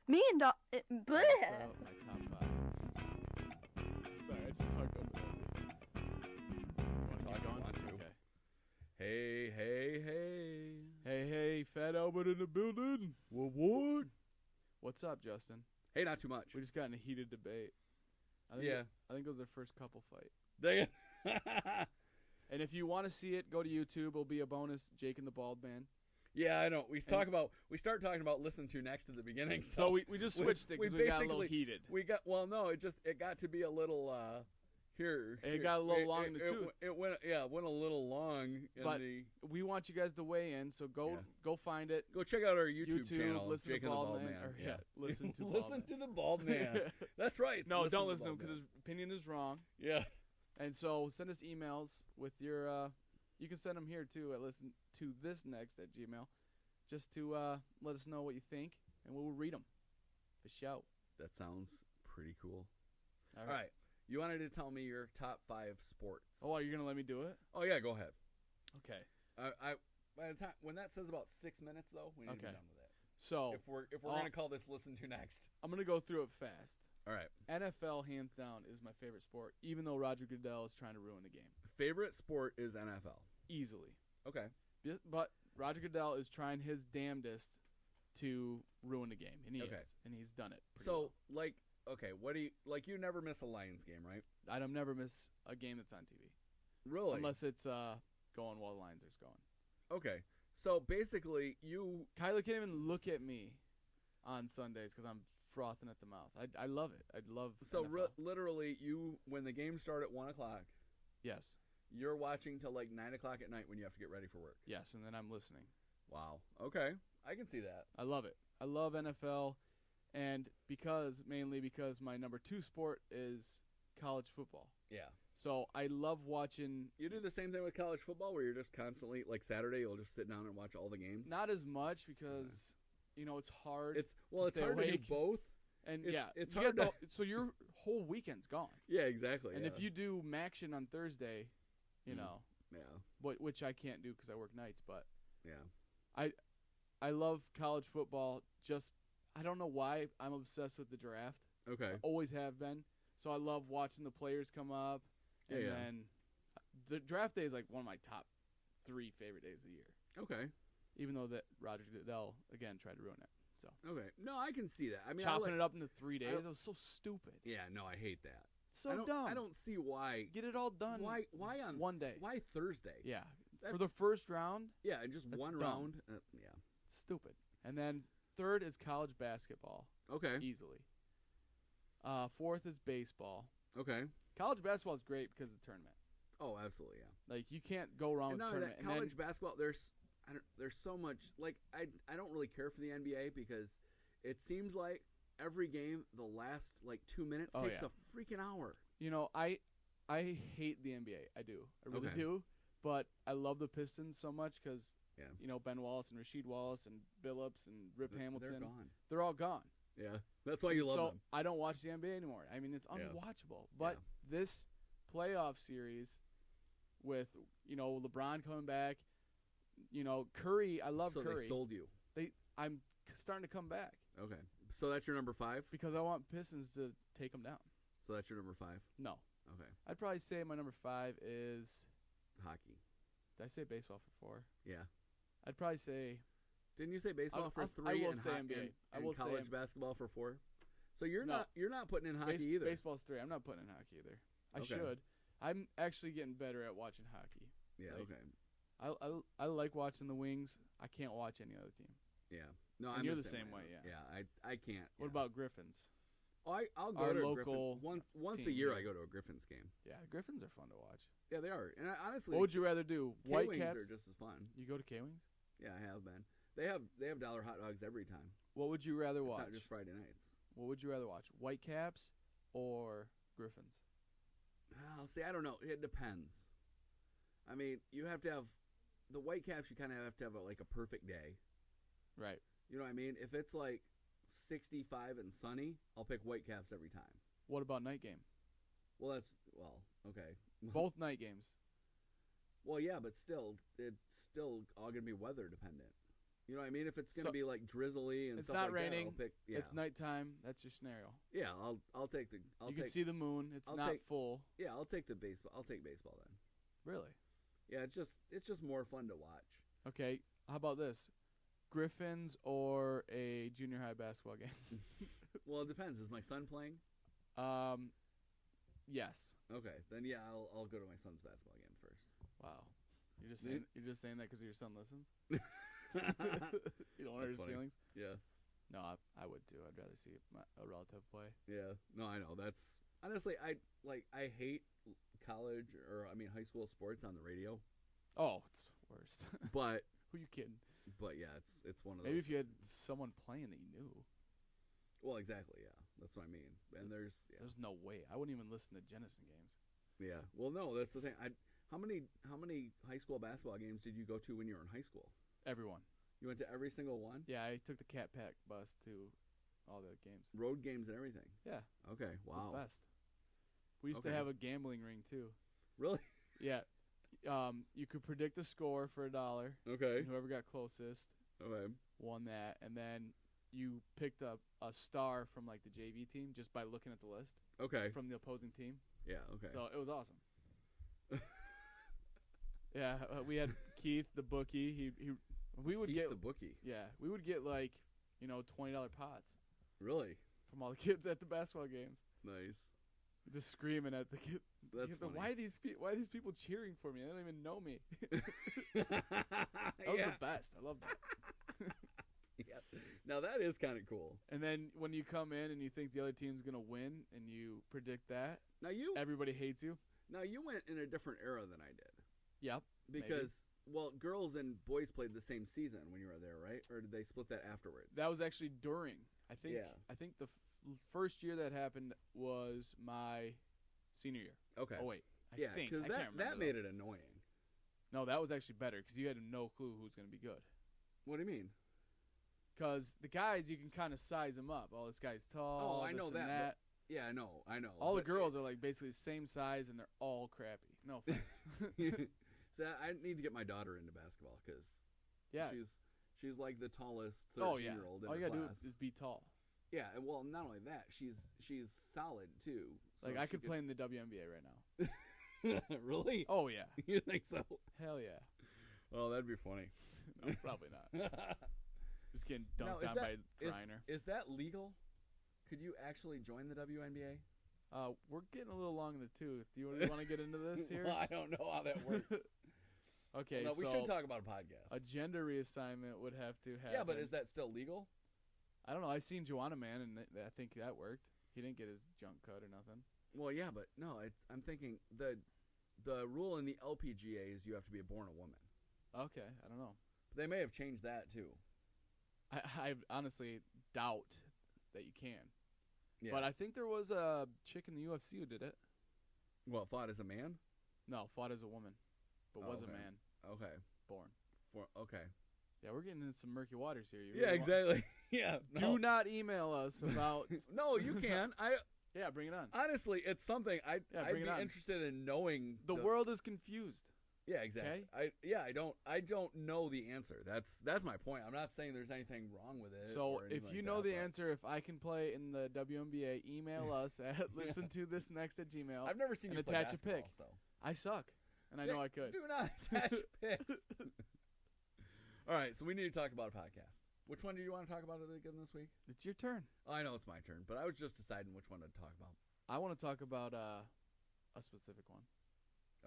Me and Dog. Start out with my top five. Sorry, I just talked over that. Want to keep going? Want to. Okay. Hey. Hey, Fat Albert in the building. What? What's up, Justin? Hey, not too much. We just got in a heated debate. I think Yeah. I think it was our first couple fight. Dang it. And if you want to see it, go to YouTube. It'll be a bonus. Jake and the Bald Man. Yeah, I know. We start talking about listen to next at the beginning. So we just switched it because we got a little heated. It got to be a little here. It got a little long in the tooth. It went a little long But we want you guys to weigh in, so go find it. Go check out our YouTube channel. Listen Jake to and the Bald Bald Man. Man. Or, Yeah. listen to Bald Listen Man. to the Bald Man. That's right. No, don't listen to the him because his opinion is wrong. Yeah. And so send us emails with your. You can send them here too at listen to this next at Gmail, just to let us know what you think, and we'll read them. For show. That sounds pretty cool. All right. You wanted to tell me your top 5 sports. Oh, are you gonna let me do it? Oh yeah, go ahead. Okay. I by the time when that says about 6 minutes though, we need to be done with it. So If we're gonna call this listen to next. I'm gonna go through it fast. All right. NFL hands down is my favorite sport, even though Roger Goodell is trying to ruin the game. Favorite sport is NFL. Easily. Okay. But Roger Goodell is trying his damnedest to ruin the game, and he is, and he's done it. So what do you never miss a Lions game, right? I don't never miss a game that's on TV. Really? Unless it's going while the Lions are going. Okay. So basically, Kyler can't even look at me on Sundays because I'm frothing at the mouth. I love it. I love. So literally, when the game starts at 1:00. Yes. You're watching till like 9:00 at night when you have to get ready for work. Yes, and then I'm listening. Wow. Okay. I can see that. I love it. I love NFL, and mainly because my number 2 sport is college football. Yeah. So I love watching. You do the same thing with college football, where you're just constantly like Saturday, you'll just sit down and watch all the games. Not as much because it's hard. It's hard to do both. And it's hard. So your whole weekend's gone. Yeah, exactly. And if you do Maction on Thursday, yeah, which I can't do because I work nights, but yeah, I love college football. Just I don't know why I'm obsessed with the draft. Okay, I always have been. So I love watching the players come up, and then the draft day is like one of my top 3 favorite days of the year. Okay, even though that Roger Goodell again tried to ruin it. So okay, no, I can see that. I mean, chopping it up into 3 days, it was so stupid. Yeah, no, I hate that. So dumb. I don't see why. Get it all done. Why on one day? Why Thursday? Yeah, for the first round. Yeah, and just one round. Yeah, stupid. And then 3rd is college basketball. Okay, easily. 4th is baseball. Okay, college basketball is great because of the tournament. Oh, absolutely, yeah. Like you can't go wrong with the tournament. College basketball, there's so much. Like I don't really care for the NBA because it seems like every game, the last like 2 minutes takes a freaking hour. I hate the NBA. I do. I really do. But I love the Pistons so much because, Ben Wallace and Rasheed Wallace and Billups and Rip Hamilton. They're gone. They're all gone. Yeah. That's why you love them. I don't watch the NBA anymore. I mean, it's unwatchable. But this playoff series with, LeBron coming back, Curry, I love Curry. So they sold you. I'm starting to come back. Okay. So that's your number 5? Because I want Pistons to take them down. So that's your number 5? No. Okay. I'd probably say my number 5 is hockey. Did I say baseball for 4? Yeah. I'd probably say. Didn't you say baseball for 3? I will say NBA. And college basketball for 4? So you're not putting in hockey either. Baseball's 3. I'm not putting in hockey either. I should. I'm actually getting better at watching hockey. Yeah. Okay. I like watching the Wings. I can't watch any other team. Yeah. No, and you're the same way. Yeah. Yeah. I can't. What about Griffins? Oh, I'll go to a Griffin. Once a year I go to a Griffins game. Yeah, Griffins are fun to watch. Yeah, they are. And honestly, what would you rather do? Whitecaps are just as fun. You go to K-Wings? Yeah, I have been. They have dollar hot dogs every time. What would you rather watch? It's not just Friday nights. What would you rather watch? Whitecaps or Griffins? Oh, see, I don't know. It depends. I mean, you have to have the Whitecaps. You kind of have to have a perfect day, right? You know what I mean? If it's like 65 and sunny, I'll pick Whitecaps every time. What about night game? Well, okay. Both night games. Well, yeah, but still, it's still all gonna be weather dependent. You know what I mean? If it's going to be like drizzly and it's stuff not like raining, that, I'll pick. Yeah. it's nighttime. That's your scenario. Yeah, I'll take the. You can see the moon. It's not full. Yeah, I'll take the baseball. I'll take baseball then. Really? Yeah, it's just more fun to watch. Okay, how about this? Griffins or a junior high basketball game? Well, it depends. Is my son playing? Yes. Okay, then yeah, I'll go to my son's basketball game first. Wow, you're just saying that because your son listens. You don't hurt his feelings. Yeah. No, I would too. I'd rather see a relative play. Yeah. No, I know. That's honestly, I hate college high school sports on the radio. Oh, it's worse. But who you kidding? But yeah, it's one of those. Maybe if you had someone playing that you knew. Well, exactly. Yeah, that's what I mean. And there's no way. I wouldn't even listen to Jennison games. Yeah. Well, no, that's the thing. How many high school basketball games did you go to when you were in high school? Everyone. You went to every single one? Yeah, I took the Cat Pack bus to all the games. Road games and everything? Yeah. Okay, wow. The best. We used to have a gambling ring, too. Really? Yeah. You could predict the score for $1. Okay. And whoever got closest won that. And then you picked up a star from, like, the JV team just by looking at the list. Okay. From the opposing team. Yeah, okay. So it was awesome. Yeah, we had Keith, the bookie. We would get the bookie. Yeah, we would get like, $20 pots. Really? From all the kids at the basketball games. Nice. Just screaming at the kids. That's funny. Why are these people cheering for me? They don't even know me. That was the best. I loved it. Yeah. Now that is kind of cool. And then when you come in and you think the other team's gonna win and you predict that, everybody hates you. Now you went in a different era than I did. Yep. Because girls and boys played the same season when you were there, right? Or did they split that afterwards? That was actually during. I think. Yeah. I think the first year that happened was my senior year. Okay. Oh wait. Yeah, because that made it annoying. No, that was actually better because you had no clue who's going to be good. What do you mean? Because the guys, you can kind of size them up. Oh, this guy's tall. Oh, I know that. Yeah, I know. All the girls are like basically the same size, and they're all crappy. No offense. So I need to get my daughter into basketball because she's like the tallest 13-year-old in all you her gotta class. do is be tall. Yeah, and well, not only that, she's solid too. So like I could play in the WNBA right now. Really? Oh yeah. You think so? Hell yeah. Oh, that'd be funny. No, probably not. Just getting dunked on by Griner. Is that legal? Could you actually join the WNBA? We're getting a little long in the tooth. Do you want to get into this here? Well, I don't know how that works. Okay, well, no, we should talk about a podcast. A gender reassignment would have to happen. Yeah, but is that still legal? I don't know. I've seen Joanna Man, and I think that worked. He didn't get his junk cut or nothing. Well, yeah, but no, I'm thinking the rule in the LPGA is you have to be born a woman. Okay, I don't know. But they may have changed that too. I honestly doubt that you can. Yeah. But I think there was a chick in the UFC who did it. Well, fought as a man? No, fought as a woman, but was a man. Okay. Born. Okay. Yeah, we're getting into some murky waters here. Yeah, exactly. Yeah. No. Do not email us about. No, you can. Yeah, bring it on. Honestly, it's something I'd be interested in knowing. The world is confused. Yeah, exactly. Okay? I don't know the answer. That's my point. I'm not saying there's anything wrong with it. So if you know the answer, if I can play in the WNBA, email us at listentoThisNext@gmail. I've never seen you play basketball, a pic. So. I suck, and I know I could. Do not attach pics. All right, so we need to talk about a podcast. Which one do you want to talk about again this week? It's your turn. Oh, I know it's my turn, but I was just deciding which one to talk about. I want to talk about a specific one.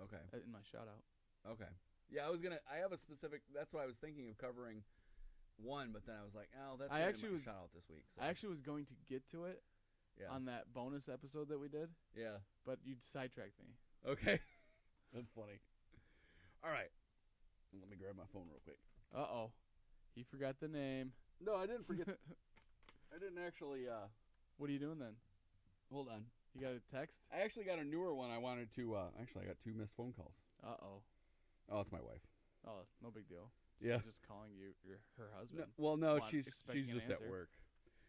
Okay. In my shout out. Okay. Yeah, I have a specific. That's what I was thinking of covering one, but then I was like, oh, that's my shout out this week. So. I actually was going to get to it on that bonus episode that we did. Yeah. But you sidetracked me. Okay. That's funny. All right. Let me grab my phone real quick. Uh-oh. He forgot the name. No, I didn't forget. I didn't actually. What are you doing then? Hold on. You got a text? I actually got a newer one. I wanted to. Actually, I got 2 missed phone calls. Uh-oh. Oh, it's my wife. Oh, no big deal. Yeah. She's just calling you her husband. No, she's just at work.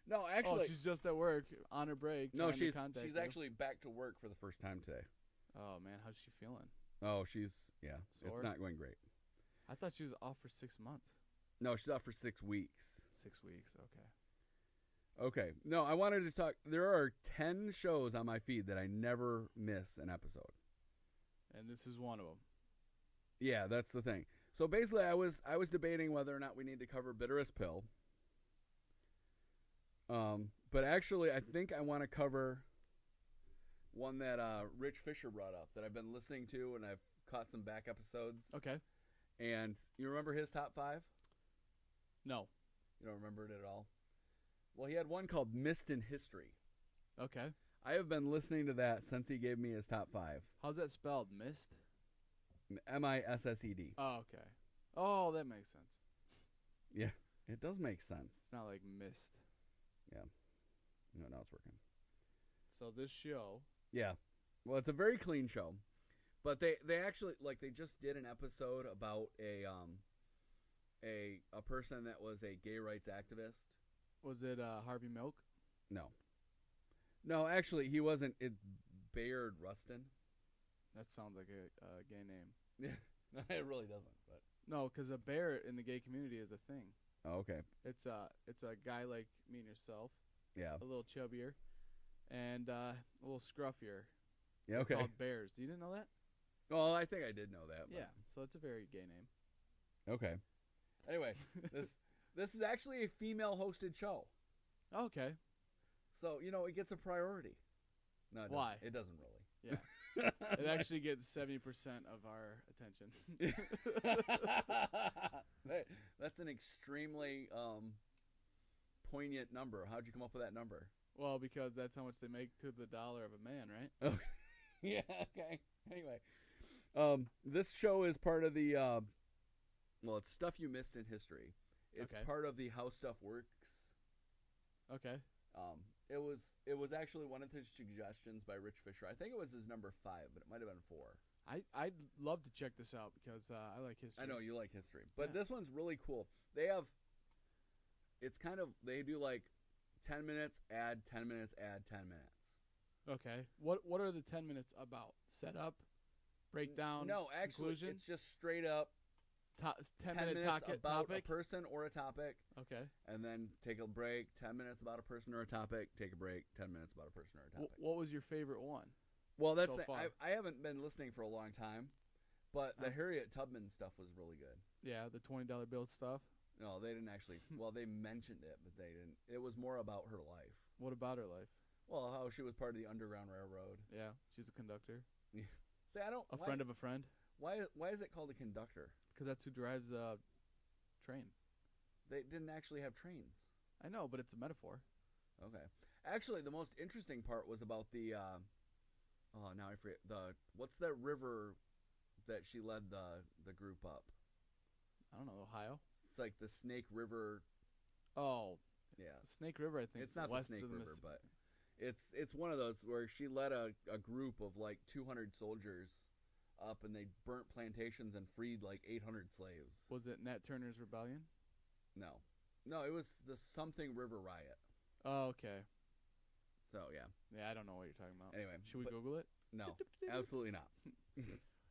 No, actually. Oh, she's just at work on her break. No, she's actually back to work for the first time today. Oh, man. How's she feeling? Oh, she's, Sore? It's not going great. I thought she was off for 6 months. No, she's out for 6 weeks. 6 weeks. Okay. Okay. No, I wanted to talk. There are 10 shows on my feed that I never miss an episode. And this is one of them. Yeah, that's the thing. So basically, I was debating whether or not we need to cover Bitterest Pill. But actually, I think I want to cover one that Rich Fisher brought up that I've been listening to, and I've caught some back episodes. Okay. And you remember his top 5? No. You don't remember it at all? Well, he had one called Missed in History. Okay. I have been listening to that since he gave me his top 5. How's that spelled? Missed? Missed. Oh, okay. Oh, that makes sense. Yeah, it does make sense. It's not like missed. Yeah. No, now it's working. So this show. Yeah. Well, it's a very clean show. But they actually, like, they just did an episode about a person that was a gay rights activist. Was it Harvey Milk? No, actually, he wasn't. It's Bayard Rustin. That sounds like a gay name. Yeah, no, it really doesn't. But no, because a bear in the gay community is a thing. Oh, okay. It's a guy like me and yourself. Yeah. A little chubbier, and a little scruffier. Yeah. Okay. Called bears. You didn't know that? Well, I think I did know that. But... Yeah. So it's a very gay name. Okay. Anyway, this is actually a female-hosted show. Okay. So it gets a priority. No, why? It doesn't really. Yeah. It actually gets 70% of our attention. That's an extremely poignant number. How'd you come up with that number? Well, because that's how much they make to the dollar of a man, right? Okay. Yeah, okay. Anyway, this show is part of the, it's Stuff You Missed in History. It's part of the How Stuff Works. Okay. It was actually one of his suggestions by Rich Fisher. I think it was his number 5, but it might have been 4. I'd love to check this out because I like history. I know you like history, but this one's really cool. They do like 10 minutes, add 10 minutes, add 10 minutes. Okay. What are the 10 minutes about? Setup, breakdown, no, actually, conclusion? It's just straight up 10 minutes about topic? a person or a topic. Okay. And then take a break, 10 minutes about a person or a topic, take a break, 10 minutes about a person or a topic. What was your favorite one? Well, that's so far? I haven't been listening for a long time, but the Harriet Tubman stuff was really good. Yeah, the $20 bill stuff? No, they didn't actually. Well, they mentioned it, but they didn't. It was more about her life. What about her life? Well, how she was part of the Underground Railroad. Yeah, she's a conductor. See, I don't. A friend of a friend. Why is it called a conductor? Because that's who drives a train. They didn't actually have trains. I know, but it's a metaphor. Okay. Actually, the most interesting part was about the. Now I forget what's that river that she led the group up? I don't know, Ohio. It's like the Snake River. Oh, yeah. Snake River, I think. It's not the Snake River, but it's one of those where she led a group of like 200 soldiers up, and they burnt plantations and freed like 800 slaves. Was it Nat Turner's Rebellion? No, it was the something River Riot. Oh, okay. So yeah. Yeah, I don't know what you're talking about. Anyway, should we Google it? No, absolutely not.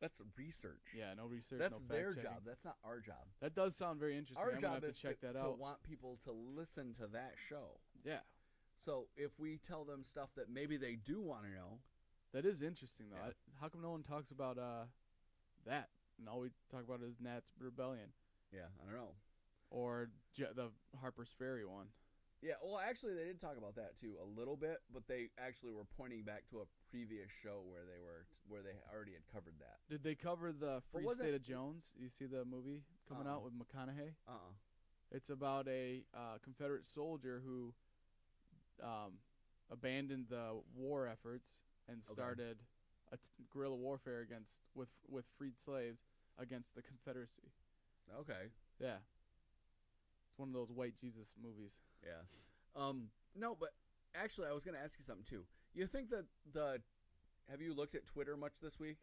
That's research. Yeah, no research. That's no their fact-checking. job. That's not our job. That does sound very interesting. Our I'm job gonna have is to check that to out. want people to listen to that show. Yeah. So if we tell them stuff that maybe they do want to know. That is interesting, though. Yeah. How come no one talks about that? And all we talk about is Nat's Rebellion. Yeah, I don't know. Or the Harper's Ferry one. Yeah, well, actually, they did talk about that too a little bit, but they actually were pointing back to a previous show where they already had covered that. Did they cover the Free State of Jones? You see the movie coming out with McConaughey? It's about a Confederate soldier who abandoned the war efforts and started guerrilla warfare with freed slaves against the Confederacy. Okay. Yeah. It's one of those white Jesus movies. Yeah. No, but actually, I was going to ask you something too. You think that have you looked at Twitter much this week,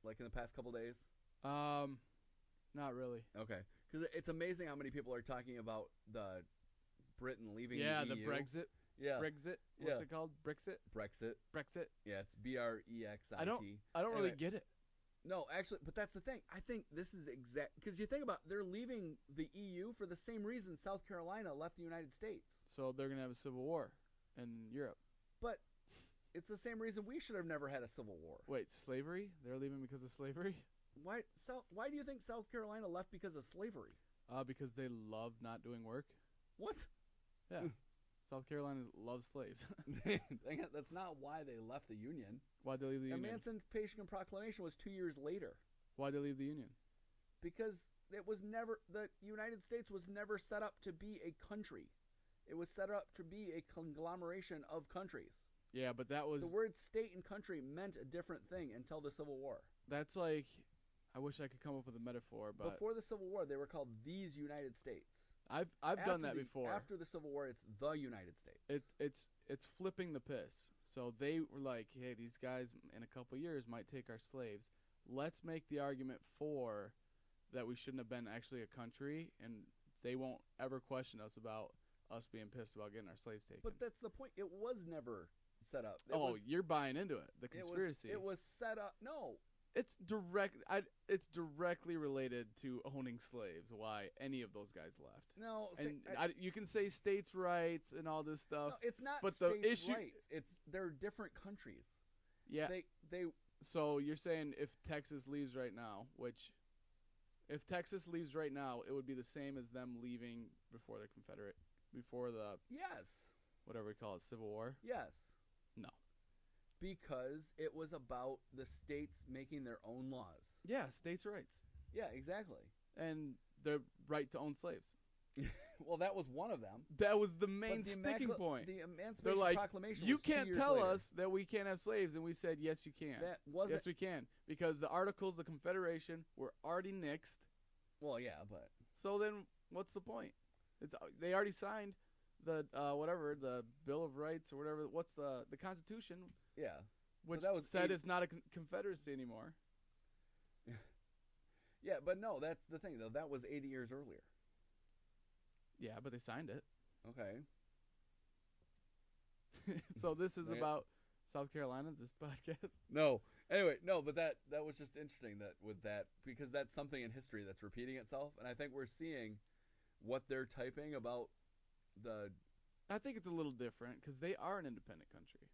like in the past couple days? Not really. Okay, because it's amazing how many people are talking about the Britain leaving the EU. Yeah, the Brexit. Yeah. Brexit. What's it called? Brexit. Brexit. Brexit. Yeah, it's BREXIT. I don't really get it. No, actually, but that's the thing. I think this is exact because you think about they're leaving the EU for the same reason South Carolina left the United States. So they're gonna have a civil war in Europe. But it's the same reason we should have never had a civil war. Wait, slavery? They're leaving because of slavery? Why do you think South Carolina left because of slavery? Because they love not doing work. What? Yeah. South Carolina loves slaves. That's not why they left the Union. Why'd they leave the Union? Emancipation Proclamation was 2 years later. Why'd they leave the Union? Because the United States was never set up to be a country. It was set up to be a conglomeration of countries. Yeah, but that was... The word state and country meant a different thing until the Civil War. That's like... I wish I could come up with a metaphor, but... Before the Civil War, they were called these United States. I've done that before. After the Civil War, it's the United States. It's flipping the piss. So they were like, hey, these guys in a couple years might take our slaves. Let's make the argument for that we shouldn't have been actually a country, and they won't ever question us about us being pissed about getting our slaves taken. But that's the point. It was never set up. You're buying into it. The conspiracy. It was set up. No. It's directly related to owning slaves. Why any of those guys left? No, you can say states' rights and all this stuff. No, it's not. But states' rights. They're different countries. Yeah. They. So you're saying if Texas leaves right now, it would be the same as them leaving before the Yes. Whatever we call it, Civil War. Yes. No. Because it was about the states making their own laws. Yeah, states' rights. Yeah, exactly. And the right to own slaves. Well, that was one of them. That was the main sticking point. The Emancipation Proclamation you was 2 can't years tell later. us that we can't have slaves. And we said, yes, you can. Yes, we can. Because the Articles of Confederation were already nixed. Well, yeah, but... So then what's the point? They already signed the Bill of Rights or whatever. What's the Constitution? Yeah. Which that said it's not a confederacy anymore. Yeah, but no, that's the thing, though. That was 80 years earlier. Yeah, but they signed it. Okay. So this is about South Carolina, this podcast? No. Anyway, no, but that was just interesting because that's something in history that's repeating itself, and I think we're seeing what they're typing about the... I think it's a little different because they are an independent country.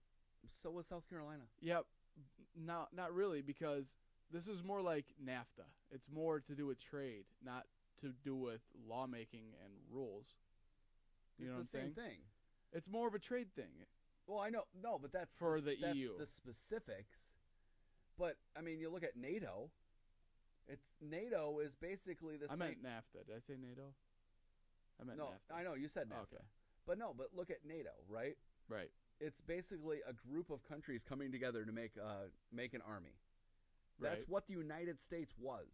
So was South Carolina. Yep. Not really, because this is more like NAFTA. It's more to do with trade, not to do with lawmaking and rules. You know what I'm saying? It's the same thing. It's more of a trade thing. Well, I know. No, but that's the EU. The specifics. But, I mean, you look at NATO. NATO is basically the same. I meant NAFTA. Did I say NATO? I meant NAFTA. I know. You said NAFTA. Okay. But look at NATO, right? Right. It's basically a group of countries coming together to make an army. That's what the United States was.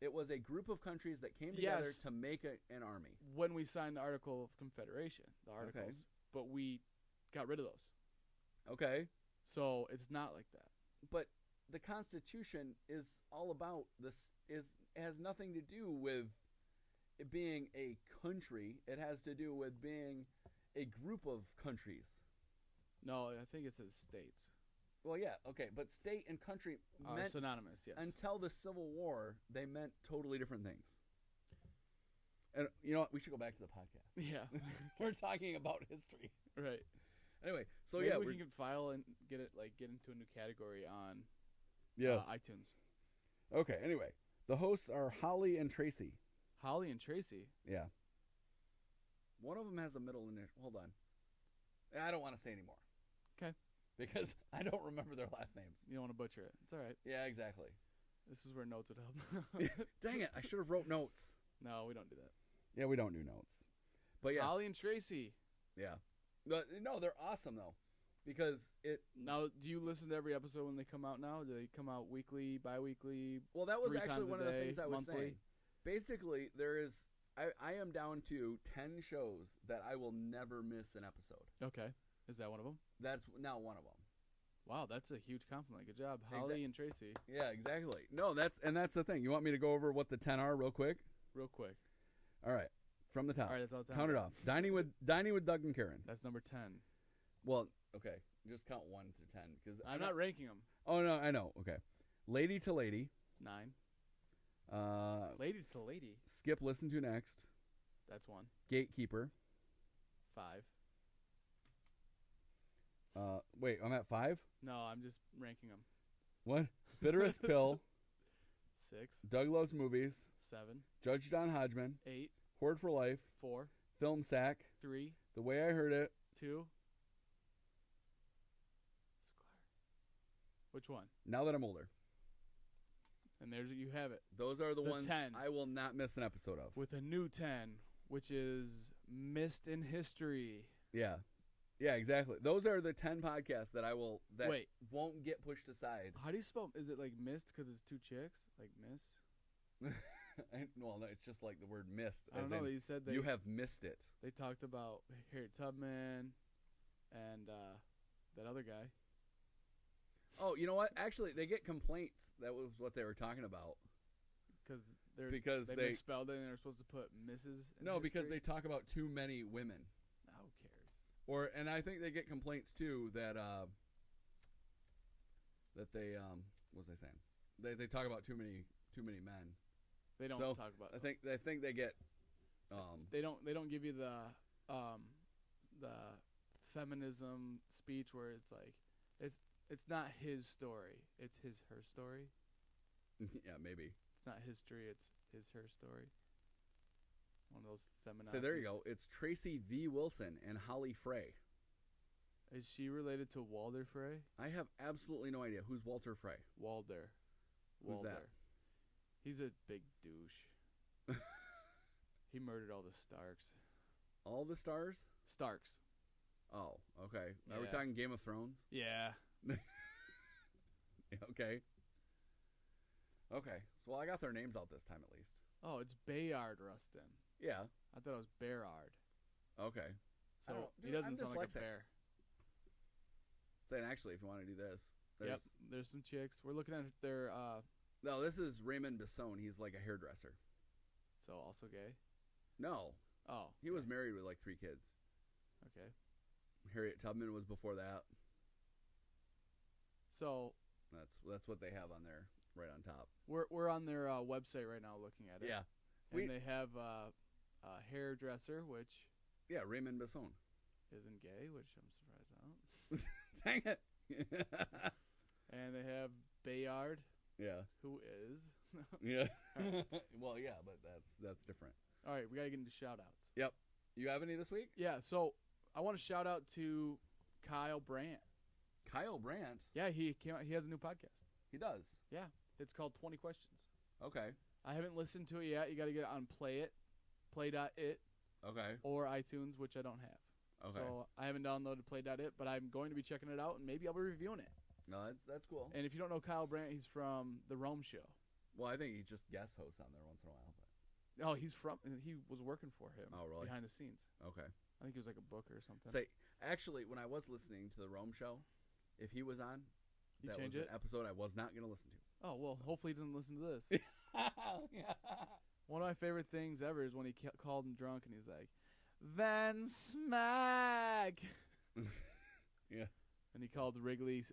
It was a group of countries that came together to make an army. When we signed the Article of Confederation, but we got rid of those. Okay. So it's not like that. But the Constitution is all about this. It has nothing to do with it being a country. It has to do with being a group of countries. No, I think it says states. Well, yeah, okay, but state and country are synonymous, yes. Until the Civil War, they meant totally different things. And you know what? We should go back to the podcast. Yeah. We're talking about history. Right. Anyway, so maybe we can file and get into a new category on iTunes. Okay, anyway. The hosts are Holly and Tracy. Holly and Tracy? Yeah. One of them has a middle initial. Hold on. I don't want to say anymore. Okay. Because I don't remember their last names. You don't want to butcher it. It's all right. Yeah, exactly. This is where notes would help. Dang it. I should have wrote notes. No, we don't do that. Yeah, we don't do notes. But yeah. Holly and Tracy. Yeah. But no, they're awesome, though. Because it... Now, do you listen to every episode when they come out now? Do they come out weekly, bi-weekly? Well, that was actually one of the things I was saying. Basically, there is... I am down to 10 shows that I will never miss an episode. Okay. Is that one of them? That's now one of them. Wow, that's a huge compliment. Good job, Holly and Tracy. Yeah, exactly. No, that's the thing. You want me to go over what the 10 are real quick? Real quick. All right. From the top. All right, that's all the time. Count it off. Dining with Doug and Karen. That's number 10. Well, okay. Just count 1 to 10 because I'm not ranking them. Oh no, I know. Okay. Lady to Lady. 9. Lady to Lady. Skip Listen to Next. That's 1. Gatekeeper. 5. Wait, I'm at 5? No, I'm just ranking them. What? Bitterest Pill. 6. Doug Loves Movies. 7. Judge Don Hodgman. 8. Horde for Life. 4. Film Sack. 3. The Way I Heard It. 2. Which one? Now That I'm Older. And there's you have it. Those are the ones 10. I will not miss an episode of. With a new 10, which is Missed in History. Yeah. Yeah, exactly. Those are the 10 podcasts that won't get pushed aside. How do you spell? Is it like missed because it's 2 chicks? Like miss? Well, no, it's just like the word missed. I don't know. You said you have missed it. They talked about Harriet Tubman and that other guy. Oh, you know what? Actually, they get complaints. That was what they were talking about. Because they misspelled it and they're supposed to put Mrs. No, because they talk about too many women. Who cares? And I think they get complaints too that they what was I saying? They talk about too many men. They don't talk about. I think they get. They don't give you the feminism speech where it's like it's not his story, it's her story. Yeah, maybe. It's not history, it's her story. One of those feminazis. So there you go. It's Tracy V. Wilson and Holly Frey. Is she related to Walder Frey? I have absolutely no idea. Who's Walter Frey? Walder. Who's that? He's a big douche. He murdered all the Starks. All the stars? Starks. Oh, okay. Yeah. Are we talking Game of Thrones? Yeah. Okay. Okay. So, I got their names out this time at least. Oh, it's Bayard Rustin. Yeah. I thought it was Berard. Okay. So he doesn't sound like a bear. Saying actually, if you want to do this, there's some chicks. We're looking at their. No, this is Raymond Besson. He's like a hairdresser. So also gay? No. Oh. He was married with like 3 kids. Okay. Harriet Tubman was before that. So. That's what they have on there, right on top. We're on their website right now looking at it. Yeah. And they have a hairdresser, which. Yeah, Raymond Besson. Isn't gay, which I'm surprised about. Dang it. And they have Bayard. Yeah. Who is? Yeah. Right. Well, yeah, but that's different. All right, we got to get into shout-outs. Yep. You have any this week? Yeah, so I want to shout out to Kyle Brandt. Kyle Brandt? Yeah, he has a new podcast. He does? Yeah. It's called 20 Questions. Okay. I haven't listened to it yet. You got to get it on play.it. Okay. Or iTunes, which I don't have. Okay. So I haven't downloaded play.it, but I'm going to be checking it out, and maybe I'll be reviewing it. No, that's cool. And if you don't know Kyle Brandt, he's from The Rome Show. Well, I think he just guest hosts on there once in a while. But. Oh, he was working for him. Oh, really? Behind the scenes. Okay. I think it was like a book or something. Actually, when I was listening to The Rome Show, if he was on, that was an episode I was not going to listen to. Oh, well, hopefully he doesn't listen to this. Yeah. One of my favorite things ever is when he called him drunk and he's like, Van Smack! Yeah. And he called Wrigley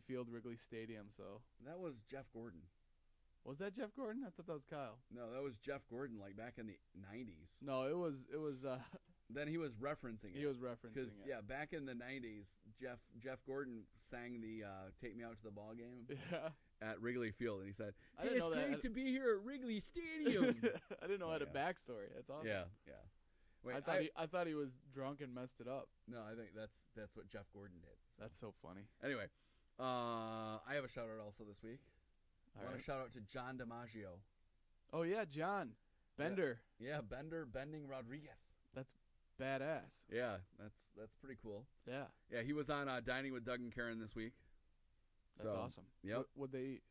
Field Wrigley Stadium, so. That was Jeff Gordon. Was that Jeff Gordon? I thought that was Kyle. No, that was Jeff Gordon, like back in the 90s. No, it was. Then he was referencing it. He was referencing it. Yeah, back in the 90s, Jeff Gordon sang the "Take Me Out to the Ball Game" at Wrigley Field, and he said, "Hey, it's great to be here at Wrigley Stadium." I didn't know it had a backstory. That's awesome. Yeah. Wait, I thought he was drunk and messed it up. No, I think that's what Jeff Gordon did. So. That's so funny. Anyway, I have a shout out also this week. I want to shout out to John DiMaggio. Oh yeah, John Bender. Yeah, Bending Rodriguez. That's badass. Yeah, that's pretty cool. Yeah. Yeah, he was on Dining with Doug and Karen this week. That's awesome. Yep. What'd they eat?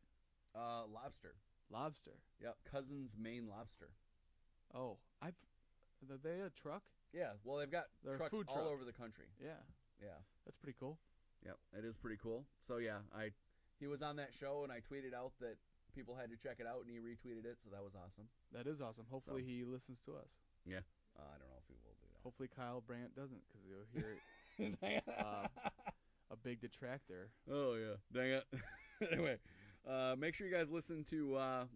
Lobster. Lobster. Yep, Cousin's Maine Lobster. Oh, are they a truck? Yeah, well, they've got trucks all all over the country. Yeah. Yeah. That's pretty cool. Yep, it is pretty cool. So, yeah, he was on that show, and I tweeted out that people had to check it out, and he retweeted it, so that was awesome. That is awesome. Hopefully he listens to us. Yeah. I don't know if he will do that. Hopefully Kyle Brandt doesn't, because you'll hear a big detractor. Oh, yeah. Dang it. Anyway, Make sure you guys listen to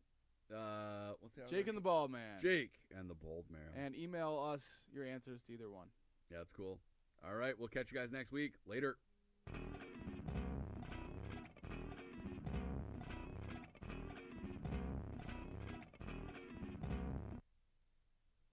what's the Jake and the Bald Man. Jake and the Bald Man. And email us your answers to either one. Yeah, that's cool. All right, we'll catch you guys next week. Later.